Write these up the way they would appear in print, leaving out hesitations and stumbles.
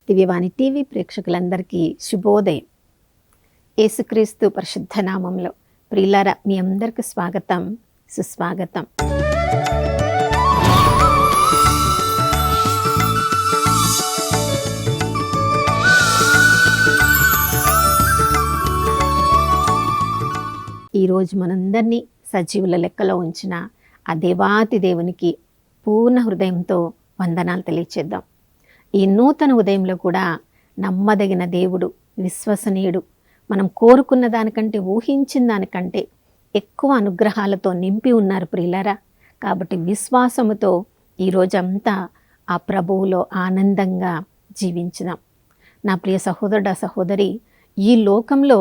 దివ్యవాణి TV ప్రేక్షకులందరికీ శుభోదయం. యేసుక్రీస్తు పరిశుద్ధ నామంలో ప్రియులారా, మీ అందరికీ స్వాగతం, సుస్వాగతం. ఈరోజు మనందరినీ సజీవుల లెక్కలో ఉంచిన ఆ దేవాతి దేవునికి పూర్ణ హృదయంతో వందనాలు తెలియచేద్దాం. ఈ నూతన ఉదయంలో కూడా నమ్మదగిన దేవుడు, విశ్వసనీయుడు, మనం కోరుకున్న దానికంటే, ఊహించిన దానికంటే ఎక్కువ అనుగ్రహాలతో నింపి ఉన్నారు ప్రియులారా. కాబట్టి విశ్వాసముతో ఈరోజంతా ఆ ప్రభువులో ఆనందంగా జీవించుదాం. నా ప్రియ సహోదరుడు, సహోదరి, ఈ లోకంలో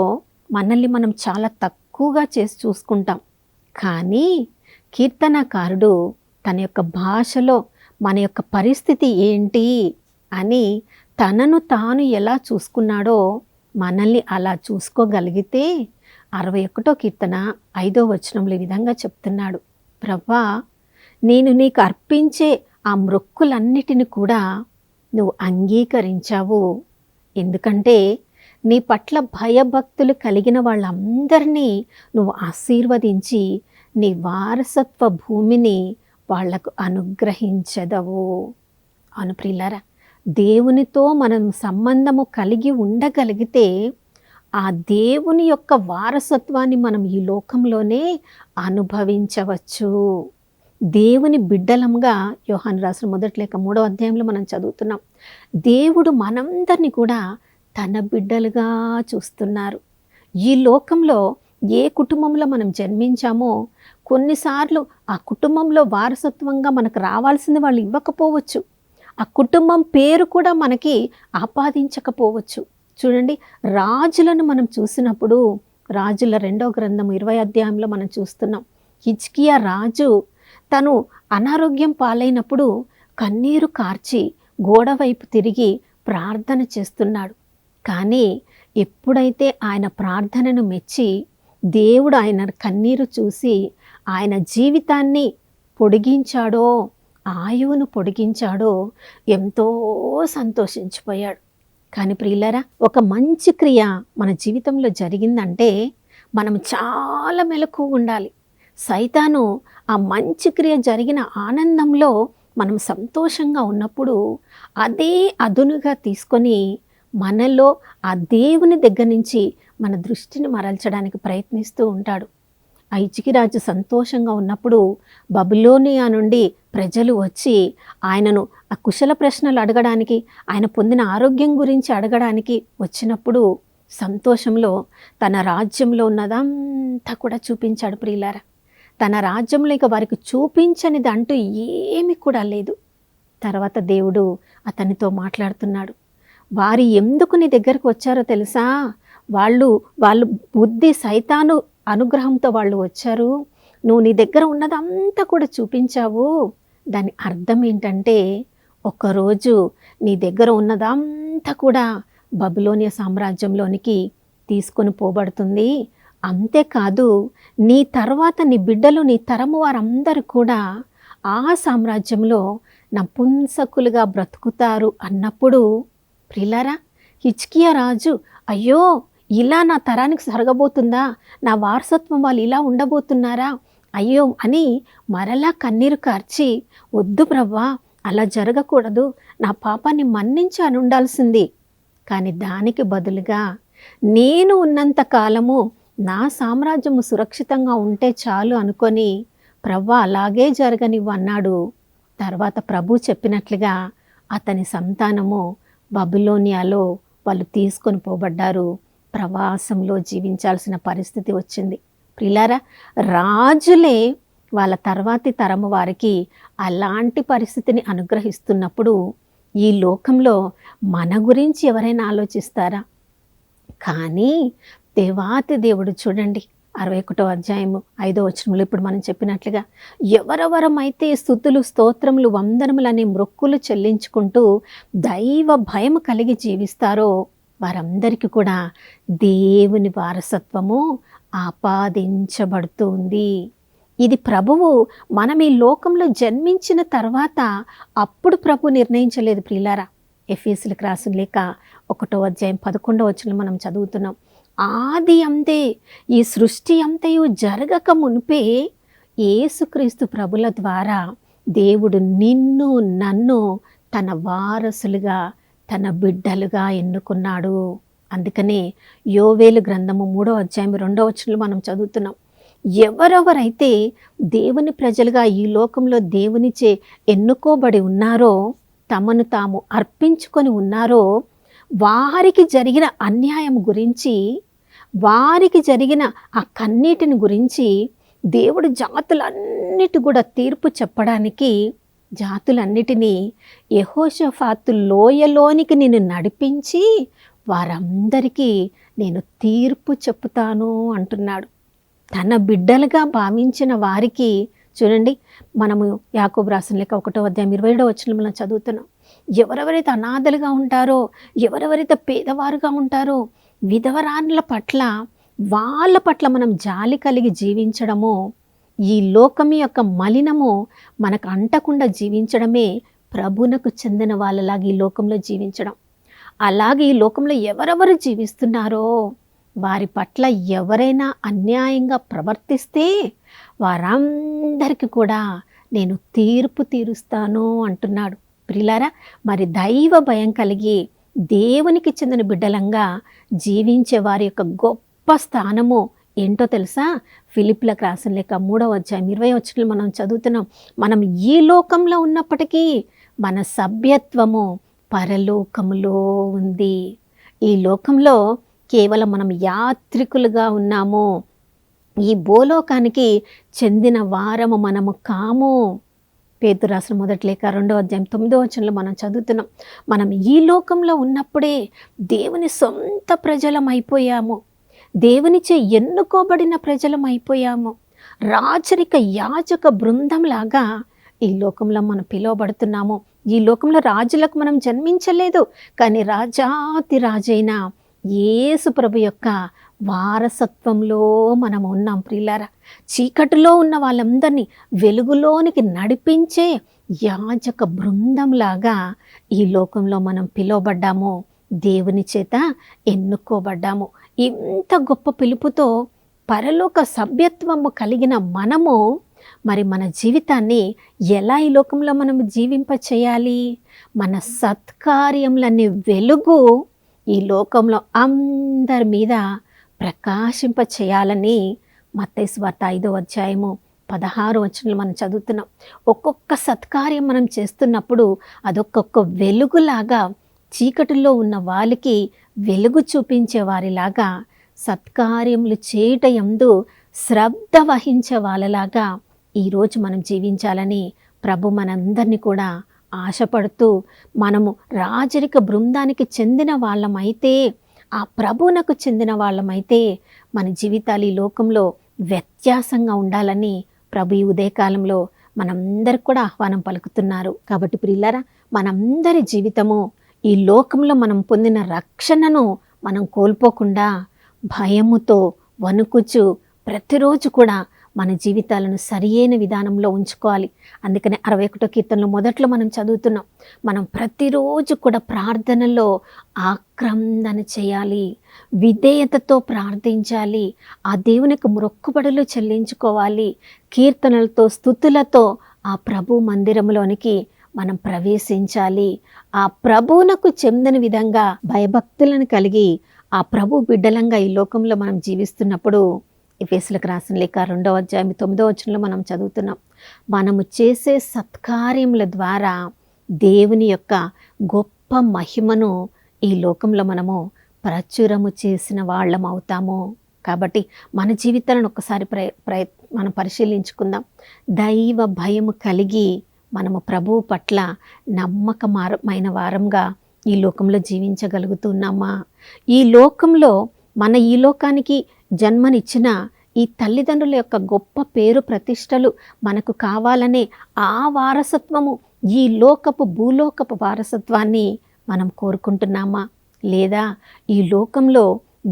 మనల్ని మనం చాలా తక్కువగా చేసి చూసుకుంటాం. కానీ కీర్తనకారుడు తన యొక్క భాషలో మన యొక్క పరిస్థితి ఏంటి అని తనను తాను ఎలా చూసుకున్నాడో మనల్ని అలా చూసుకోగలిగితే 61వ కీర్తన 5వ వచనంలో ఈ విధంగా చెప్తున్నాడు, ప్రభా, నేను నీకు అర్పించే ఆ మొక్కులన్నిటిని కూడా నువ్వు అంగీకరించావు. ఎందుకంటే నీ పట్ల భయభక్తులు కలిగిన వాళ్ళందరినీ నువ్వు ఆశీర్వదించి నీ వారసత్వ భూమిని వాళ్లకు అనుగ్రహించదవు. అను ప్రియులారా, దేవునితో మనం సంబంధము కలిగి ఉండగలిగితే ఆ దేవుని యొక్క వారసత్వాన్ని మనం ఈ లోకంలోనే అనుభవించవచ్చు. దేవుని బిడ్డలంగా యోహాను రాసిన మొదటి లేఖ 3వ అధ్యాయంలో మనం చదువుతున్నాం. దేవుడు మనందరినీ కూడా తన బిడ్డలుగా చూస్తున్నారు. ఈ లోకంలో ఏ కుటుంబంలో మనం జన్మించామో కొన్నిసార్లు ఆ కుటుంబంలో వారసత్వంగా మనకు రావాల్సింది వాళ్ళు ఇవ్వకపోవచ్చు. ఆ కుటుంబం పేరు కూడా మనకి ఆపాదించకపోవచ్చు. చూడండి, రాజులను మనం చూసినప్పుడు రాజుల 2వ గ్రంథం 20వ అధ్యాయంలో మనం చూస్తున్నాం. హిజ్కియా రాజు తను అనారోగ్యం పాలైనప్పుడు కన్నీరు కార్చి గోడ వైపు తిరిగి ప్రార్థన చేస్తున్నాడు. కానీ ఎప్పుడైతే ఆయన ప్రార్థనను మెచ్చి దేవుడు ఆయన కన్నీరు చూసి ఆయన జీవితాన్ని పొడిగించాడో, ఆయువును పొడిగించాడో ఎంతో సంతోషించిపోయాడు. కానీ ప్రియులారా, ఒక మంచి క్రియ మన జీవితంలో జరిగిందంటే మనం చాలా మెలకువగా ఉండాలి. సైతాను ఆ మంచి క్రియ జరిగిన ఆనందంలో మనం సంతోషంగా ఉన్నప్పుడు అదే అదునుగా తీసుకొని మనలో ఆ దేవుని దగ్గర నుంచి మన దృష్టిని మరల్చడానికి ప్రయత్నిస్తూ ఉంటాడు. ఆ హిజ్కియా సంతోషంగా ఉన్నప్పుడు బబులోనియా నుండి ప్రజలు వచ్చి ఆయనను ఆ కుశల ప్రశ్నలు అడగడానికి, ఆయన పొందిన ఆరోగ్యం గురించి అడగడానికి వచ్చినప్పుడు సంతోషంలో తన రాజ్యంలో ఉన్నదంతా కూడా చూపించాడు ప్రియులారా. తన రాజ్యంలో ఇక వారికి చూపించనిది అంటూ ఏమీ కూడా లేదు. తర్వాత దేవుడు అతనితో మాట్లాడుతున్నాడు. వారు ఎందుకు నీ దగ్గరకు వచ్చారో తెలుసా? వాళ్ళు బుద్ధి సైతాను అనుగ్రహంతో వాళ్ళు వచ్చారు. నువ్వు నీ దగ్గర ఉన్నదంతా కూడా చూపించావు. దాని అర్థం ఏంటంటే, ఒకరోజు నీ దగ్గర ఉన్నదంతా కూడా బబులోనియా సామ్రాజ్యంలోనికి తీసుకొని పోబడుతుంది. అంతేకాదు, నీ తర్వాత నీ బిడ్డలు, నీ తరము వారందరూ కూడా ఆ సామ్రాజ్యంలో నపుంసకులుగా బ్రతుకుతారు అన్నప్పుడు ప్రియులారా, హిజ్కియా రాజు, అయ్యో, ఇలా నా తరానికి జరగబోతుందా? నా వారసత్వం వాళ్ళు ఇలా ఉండబోతున్నారా? అయ్యో అని మరలా కన్నీరు కార్చి, వద్దు ప్రభా, అలా జరగకూడదు, నా పాపాన్ని మన్నించి అని ఉండాల్సింది. కానీ దానికి బదులుగా నేను ఉన్నంత కాలము నా సామ్రాజ్యము సురక్షితంగా ఉంటే చాలు అనుకొని ప్రభా అలాగే జరగనివ్వు అన్నాడు. తర్వాత ప్రభు చెప్పినట్లుగా అతని సంతానము బబులోనియాలో వాళ్ళు తీసుకొని పోబడ్డారు. ప్రవాసంలో జీవించాల్సిన పరిస్థితి వచ్చింది. ప్రియులారా, రాజులే వాళ్ళ తర్వాతి తరము వారికి అలాంటి పరిస్థితిని అనుగ్రహిస్తున్నప్పుడు ఈ లోకంలో మన గురించి ఎవరైనా ఆలోచిస్తారా? కానీ దేవాతి దేవుడు చూడండి, 61వ అధ్యాయము 5వ వచనంలో ఇప్పుడు మనం చెప్పినట్లుగా, ఎవరెవరమైతే స్తుతులు, స్తోత్రములు, వందనములు అనే మొక్కులు చెల్లించుకుంటూ దైవ భయం కలిగి జీవిస్తారో వారందరికీ కూడా దేవుని వారసత్వము ఆపాదించబడుతుంది. ఇది ప్రభువు మనం ఈ లోకంలో జన్మించిన తర్వాత అప్పుడు ప్రభు నిర్ణయించలేదు ప్రియులారా. ఎఫెసీయులకు రాసిన లేఖ 1వ అధ్యాయం 11వ వచనం మనం చదువుతున్నాం. ఆది అంతే, ఈ సృష్టి అంతయు జరగక మునిపే యేసుక్రీస్తు ప్రభుల ద్వారా దేవుడు నిన్ను నన్ను తన వారసులుగా తన బిడ్డలుగా ఎన్నుకున్నాడు. అందుకనే యోవేలు గ్రంథము 3వ అధ్యాయం 2వ వచనంలో మనం చదువుతున్నాం. ఎవరెవరైతే దేవుని ప్రజలుగా ఈ లోకంలో దేవునిచే ఎన్నుకోబడి ఉన్నారో, తమను తాము అర్పించుకొని ఉన్నారో, వారికి జరిగిన అన్యాయం గురించి, వారికి జరిగిన ఆ కన్నీటిని గురించి దేవుడు జాతులన్నిటి కూడా తీర్పు చెప్పడానికి జాతులన్నిటినీ యెహోషాఫాతు లోయలోనికి నిన్ను నడిపించి వారందరికీ నేను తీర్పు చెప్పుతాను అంటున్నాడు. తన బిడ్డలుగా భావించిన వారికి చూడండి, మనము యాకోబు రాసిన లేఖ 1వ అధ్యాయం 27వ వచనంలో చదువుతున్నాం. ఎవరెవరైతే అనాథలుగా ఉంటారో, ఎవరెవరైతే పేదవారుగా ఉంటారో, విధవరాన్ల పట్ల వాళ్ళ పట్ల మనం జాలి కలిగి జీవించడమో, ఈ లోకం యొక్క మలినము మనకు అంటకుండా జీవించడమే ప్రభువునకు చెందిన వాళ్ళలాగా ఈ లోకంలో జీవించడం. అలాగే ఈ లోకంలో ఎవరెవరు జీవిస్తున్నారో వారి పట్ల ఎవరైనా అన్యాయంగా ప్రవర్తిస్తే వారందరికీ కూడా నేను తీర్పు తీరుస్తాను అంటున్నాడు. ప్రియులారా, మరి దైవ భయం కలిగి దేవునికి చెందిన బిడ్డలంగా జీవించే వారి యొక్క గొప్ప స్థానము ఏంటో తెలుసా? ఫిలిప్పీలకు రాసిన లేఖ 3వ అధ్యాయం 20వ వచనంలో మనం చదువుతున్నాం. మనం ఈ లోకంలో ఉన్నప్పటికీ మన సభ్యత్వము పరలోకములో ఉంది. ఈ లోకంలో కేవలం మనం యాత్రికులుగా ఉన్నాము. ఈ భూలోకానికి చెందిన వారము మనము కాము. పేతురు రాసిన మొదటి లేఖ 2వ అధ్యాయం 9వ వచనంలో మనం చదువుతున్నాం. మనం ఈ లోకంలో ఉన్నప్పుడే దేవుని సొంత ప్రజలం అయిపోయాము. దేవునిచే ఎన్నుకోబడిన ప్రజలం అయిపోయాము. రాచరిక యాజక బృందంలాగా ఈ లోకంలో మనం పిలువబడుతున్నాము. ఈ లోకంలో రాజులకు మనం జన్మించలేదు, కానీ రాజాతి రాజైన యేసు ప్రభు యొక్క వారసత్వంలో మనం ఉన్నాం. ప్రియులారా, చీకటిలో ఉన్న వాళ్ళందరినీ వెలుగులోనికి నడిపించే యాజక బృందంలాగా ఈ లోకంలో మనం పిలువబడ్డాము, దేవుని చేత ఎన్నుకోబడ్డాము. ఇంత గొప్ప పిలుపుతో పరలోక సభ్యత్వము కలిగిన మనము మరి మన జీవితాన్ని ఎలా ఈ లోకంలో మనం జీవింప చేయాలి? మన సత్కార్యములనే వెలుగు ఈ లోకంలో అందరి మీద ప్రకాశింప చేయాలని మత్తయి సువార్త 5వ అధ్యాయము 16వ వచనంలో మనం చదువుతున్నాం. ఒక్కొక్క సత్కార్యం మనం చేస్తున్నప్పుడు అదొక్కొక్క వెలుగులాగా చీకటిలో ఉన్న వాళ్ళకి వెలుగు చూపించే వారిలాగా, సత్కార్యములు చేయుట యందు శ్రద్ధ వహించే వాళ్ళలాగా ఈరోజు మనం జీవించాలని ప్రభు మనందరినీ కూడా ఆశపడుతూ, మనము రాజరిక బృందానికి చెందిన వాళ్ళమైతే, ఆ ప్రభువునకు చెందిన వాళ్ళమైతే మన జీవితాలు ఈ లోకంలో వ్యత్యాసంగా ఉండాలని ప్రభు ఈ ఉదయకాలంలో మనందరికి కూడా ఆహ్వానం పలుకుతున్నారు. కాబట్టి ప్రియులారా, మనందరి జీవితము ఈ లోకంలో మనం పొందిన రక్షణను మనం కోల్పోకుండా భయముతో వణుకుచు ప్రతిరోజు కూడా మన జీవితాలను సరియైన విధానంలో ఉంచుకోవాలి. అందుకనే 61వ కీర్తనలో మొదట్లో మనం చదువుతున్నాం, మనం ప్రతిరోజు కూడా ప్రార్థనలో ఆక్రందన చేయాలి, విధేయతతో ప్రార్థించాలి, ఆ దేవునికి మొక్కుబడులు చెల్లించుకోవాలి, కీర్తనలతో స్తుతులతో ఆ ప్రభు మందిరంలోనికి మనం ప్రవేశించాలి. ఆ ప్రభువునకు చెందిన విధంగా భయభక్తులను కలిగి ఆ ప్రభు బిడ్డలంగా ఈ లోకంలో మనం జీవిస్తున్నప్పుడు ఎఫెసీయులకు రాసిన లేఖ 2వ అధ్యాయం 9వ వచనంలో మనం చదువుతున్నాం. మనము చేసే సత్కార్యముల ద్వారా దేవుని యొక్క గొప్ప మహిమను ఈ లోకంలో మనము ప్రచురము చేసిన వాళ్ళం అవుతాము. కాబట్టి మన జీవితాలను ఒకసారి మనం పరిశీలించుకుందాం. దైవ భయము కలిగి మనము ప్రభువు పట్ల నమ్మకమైన వారంగా ఈ లోకంలో జీవించగలుగుతున్నామా? ఈ లోకంలో ఈ లోకానికి జన్మనిచ్చిన ఈ తల్లిదండ్రుల యొక్క గొప్ప పేరు ప్రతిష్టలు మనకు కావాలనే ఆ వారసత్వము, ఈ భూలోకపు వారసత్వాన్ని మనం కోరుకుంటున్నామా? లేదా ఈ లోకంలో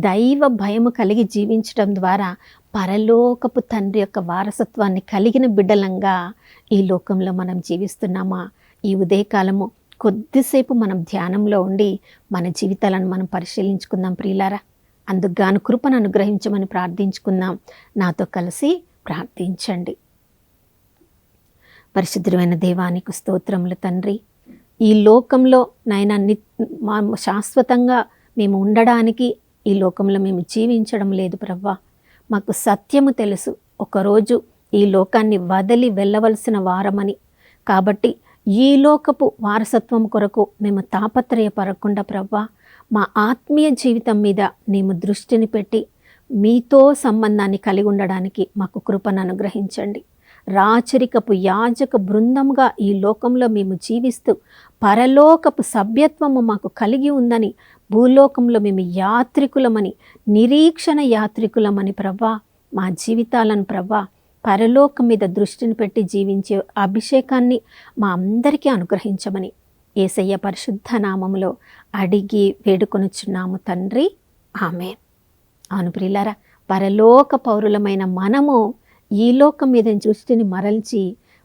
దైవ భయము కలిగి జీవించడం ద్వారా పరలోకపు తండ్రి యొక్క వారసత్వాన్ని కలిగిన బిడ్డలంగా ఈ లోకంలో మనం జీవిస్తున్నామా? ఈ ఉదయకాలము కొద్దిసేపు మనం ధ్యానంలో ఉండి మన జీవితాలను మనం పరిశీలించుకుందాం ప్రియులారా. అందుకు గాను కృపను అనుగ్రహించమని ప్రార్థించుకుందాం. నాతో కలిసి ప్రార్థించండి. పరిశుద్ధమైన దేవానికి స్తోత్రములు తండ్రి. ఈ లోకంలో నాయన శాశ్వతంగా మేము ఉండడానికి ఈ లోకంలో మేము జీవించడం లేదు ప్రవ్వా. మాకు సత్యము తెలుసు, ఒకరోజు ఈ లోకాన్ని వదిలి వెళ్ళవలసిన వారమని. కాబట్టి ఈ లోకపు వారసత్వం కొరకు మేము తాపత్రయపడకుండా ప్రవ్వా, మా ఆత్మీయ జీవితం మీద మేము దృష్టిని పెట్టి మీతో సంబంధాన్ని కలిగి ఉండడానికి మాకు కృపను అనుగ్రహించండి. రాచరికపు యాజక బృందముగా ఈ లోకంలో మేము జీవిస్తూ పరలోకపు సభ్యత్వము మాకు కలిగి ఉందని, భూలోకంలో మేము యాత్రికులమని, నిరీక్షణ యాత్రికులమని ప్రవ్వా, మా జీవితాలను ప్రవ్వా పరలోకం మీద దృష్టిని పెట్టి జీవించే అభిషేకాన్ని మా అందరికీ అనుగ్రహించమని యేసయ్య పరిశుద్ధ నామములో అడిగి వేడుకొనుచున్నాము తండ్రి, ఆమేన్. అవును ప్రియులారా, పరలోక పౌరులమైన మనము ఈ లోకం మీద దృష్టిని మరల్చి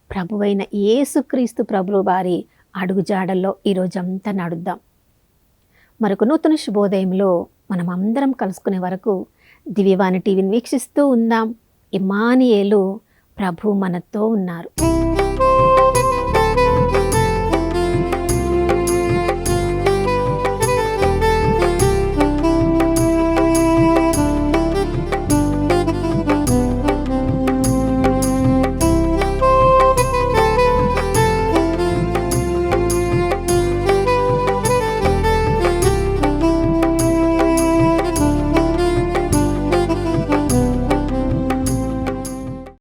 ప్రభువైన యేసుక్రీస్తు ప్రభువు వారి అడుగుజాడల్లో ఈరోజంతా నడుద్దాం. మరొక నూతన శుభోదయంలో మనం అందరం కలుసుకునే వరకు దివ్యవాణి టీవీని వీక్షిస్తూ ఉందాం. ఇమ్మానుయేలు, ప్రభు మనతో ఉన్నారు.